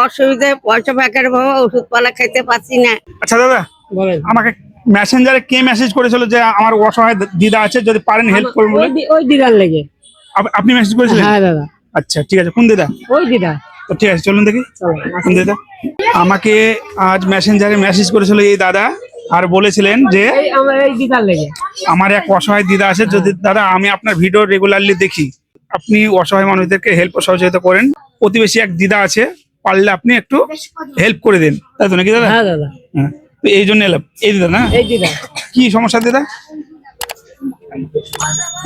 অসুবিধায় পয়সা ফাঁকার ভাবে ওষুধ পালা খাইতে পাচ্ছি না। আচ্ছা দাদা, বলেন। আমাকে মেসেঞ্জারে কে মেসেজ করেছিল যে আমার অসহায় দিদা আছে, যদি পারেন হেল্প করুন বলে? ওই দিদার লেগে। আপনি মেসেজ করেছিলেন? হ্যাঁ দাদা, আচ্ছা ঠিক আছে। কোন দিদা? ওই দিদা। তো ঠিক আছে, চলুন দেখি কোন দিদা। আমাকে আজ মেসেঞ্জারে মেসেজ করেছিল এই দাদা, আর বলেছিলেন যে আমার এই দিদার লেগে। আমার এক অসহায় দিদা আছে, যদি দাদা আমি আপনার ভিডিও রেগুলারলি দেখি, আপনি অসহায় মানুষদেরকে হেল্প সহযোগিতা করেন, প্রতিবেশী এক দিদা আছে, পারলে আপনি একটু হেল্প করে দেন, তাই তো নাকি দাদা? হ্যাঁ দাদা, হ্যাঁ, তো এই জন্য এলাম। এই দিদা না? এই দিদা। কি সমস্যা দিদা?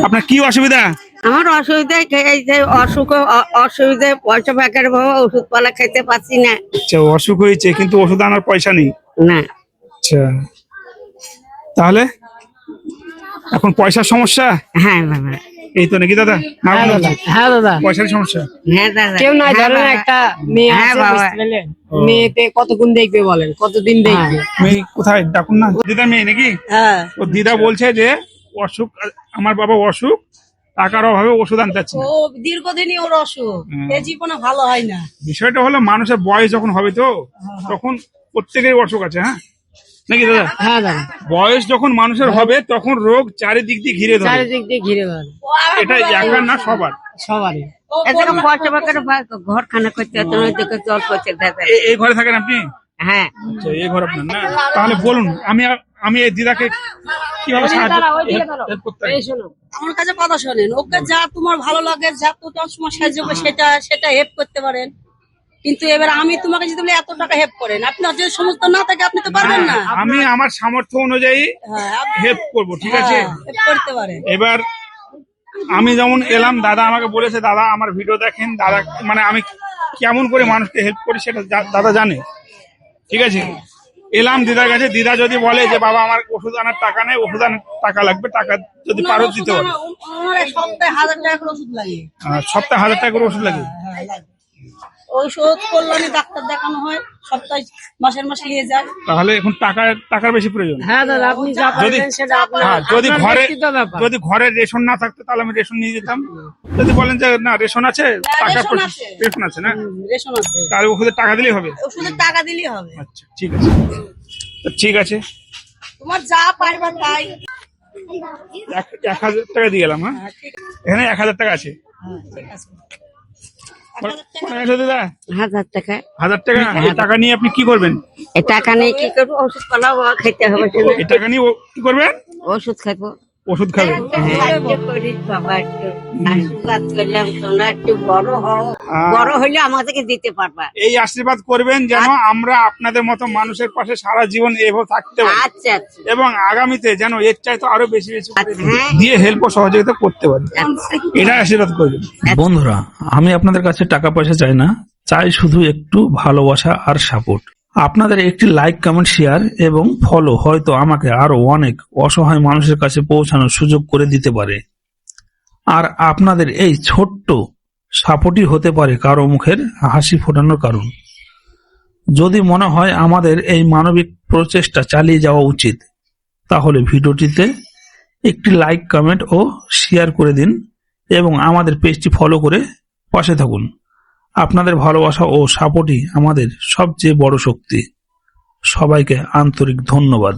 আপনার কি অসুবিধা? আমার অসুবিধায় অসুবিধায় পয়সা ফাঁকার ভাবে ওষুধ পালা খাইতে পাচ্ছি না। আচ্ছা, অসুখ হয়েছে কিন্তু ওষুধ আনার পয়সা নেই। না। আচ্ছা, তাহলে এখন পয়সার সমস্যা? হ্যাঁ বাবা। এই তো নাকি দাদা? না হ্যাঁ দাদা, হ্যাঁ দাদা। পয়সার সমস্যা? হ্যাঁ দাদা। কেউ নাই, হ্যাঁ ধরেন বাবা। একটা মেয়ে হ্যাঁ আছে, বাবা। বুঝতে পারলেন? মেয়েতে কতক্ষণ দেখবে বলেন, কতদিন দেখবে? মেয়ে কোথায়? ডাকুন না। দিদা মেয়ে নাকি? হ্যাঁ। তো দিদা বলছে যে অসুখ, আমার বাবা অসুখ, টাকার অভাবে ওষুধ আনতে পারছি না। ও দীর্ঘদিনই ওর অসুখ, এ জীবনে ভালো হয় না। বিষয়টা হলো মানুষের বয়স যখন হবে তো তখন প্রত্যেকেরই অসুখ আছে। হ্যাঁ নাকি দাদা? হ্যাঁ দাদা, বয়স যখন মানুষের হবে তখন রোগ চারিদিক দিয়ে ঘিরে ধরে। চারিদিক দিয়ে ঘিরে ধরে এটা একার না, সবার। সবারই। এদিকে পয়সা ফাঁকার ঘর খানা করতে হতো, ওইদিকে জল করতে দাদা। এই ঘরে থাকেন আপনি? হ্যাঁ। আচ্ছা, এই ঘর আপনার না? তাহলে বলুন, আমি এই দিদাকে কিভাবে সাহায্য help করতে পারি? এই শোনো, আমার কাছে কথা শোনেন, ওকে যা তোমার ভালো লাগে, যা তো তোমার সাহায্য করে সেটা হেল্প করতে পারেন। কিন্তু এবার আমি তোমাকে যদি বলি এত টাকা হেল্প করেন, আপনি যদি সমস্ত না থাকে আপনি তো পারবেন না। আমি আমার সামর্থ্য অনুযায়ী হ্যাঁ, হেল্প করব, ঠিক আছে? help করতে পারেন। এবার আমি যেমন এলাম, দাদা আমাকে বলেছে, দাদা আমার ভিডিও দেখেন, দাদা মানে আমি কেমন করে মানুষকে হেল্প করি সেটা দাদা জানে, ঠিক আছে? এলাম দিদার কাছে, দিদা যদি বলে যে বাবা আমার ওষুধ আনার টাকা নেই, ওষুধ আনার টাকা লাগবে, টাকা যদি পারো দিতে পারো। আমার এক সপ্তাহে 1000 টাকা করে ওষুধ লাগে। সপ্তাহে 1000 টাকা করে ওষুধ লাগে? হ্যাঁ, লাগে। ওষুধ কল্যাণী ডাক্তার দেখানো হয়, সপ্তাহে মাসের মাস নিয়ে যায়। তাহলে এখন টাকার বেশি প্রয়োজন। হ্যাঁ দাদা, আপনি যা যদি পারবেন সেটা আপনার যদি আপনার ঘরে ব্যক্তিগত ব্যাপার। যদি ঘরে রেশন না থাকতো তাহলে আমি রেশন নিয়ে যেতাম। যদি বলেন যে না রেশন আছে, টাকা রেশন আছে। রেশন আছে না, রেশন আছে, তাহলে ওষুধের টাকা দিলেই হবে। ওষুধের টাকা দিলেই হবে। আচ্ছা ঠিক আছে, তো ঠিক আছে, তোমার যা পারবা তাই। 1000 টাকা দিয়ে গেলাম। হ্যাঁ, ঠিক এখানে 1000 টাকা আছে। আছে। কত আছে দাদা? 1000 টাকা। 1000 টাকা? এই টাকা নিয়ে আপনি কি করবেন? এই টাকা নিয়ে কি করবো? ওষুধ পালা খাইতে হবে। এই টাকা নিয়ে কি করবেন? ওষুধ খাবো। ওষুধ খাবেন? সাহায্য করিস বাবা, একটু আশীর্বাদ করলাম, তোমরা একটু বড় হও, বড় হইলে আমাদেরকে দিতে পারবা। এই আশীর্বাদ করবেন যেন আমরা আপনাদের মতো মানুষের পাশে সারা জীবন এভাবে থাকতে পারি, আচ্ছা আচ্ছা এবং আগামীতে যেন এর চাইতে আরো বেশি বেশি করে হ্যাঁ। দিয়ে হেল্প ও সহযোগিতা করতে পারি, এটা আশীর্বাদ করবেন। বন্ধুরা, আমি আপনাদের কাছে টাকা পয়সা চাই না, চাই শুধু একটু ভালোবাসা আর সাপোর্ট। আপনাদের একটি লাইক, কমেন্ট, শেয়ার এবং ফলো হয়তো আমাকে আরো অনেক অসহায় মানুষের কাছে পৌঁছানোর সুযোগ করে দিতে পারে। আর আপনাদের এই ছোট্ট সাপোর্টই হতে পারে কারো মুখের হাসি ফোটানোর কারণ। যদি মনে হয় আমাদের এই মানবিক প্রচেষ্টা চালিয়ে যাওয়া উচিত, তাহলে ভিডিওটিতে একটি লাইক, কমেন্ট ও শেয়ার করে দিন এবং আমাদের পেজটি ফলো করে পাশে থাকুন। আপনাদের ভালোবাসা ও সাপোর্টই আমাদের সবচেয়ে বড় শক্তি। সবাইকে আন্তরিক ধন্যবাদ।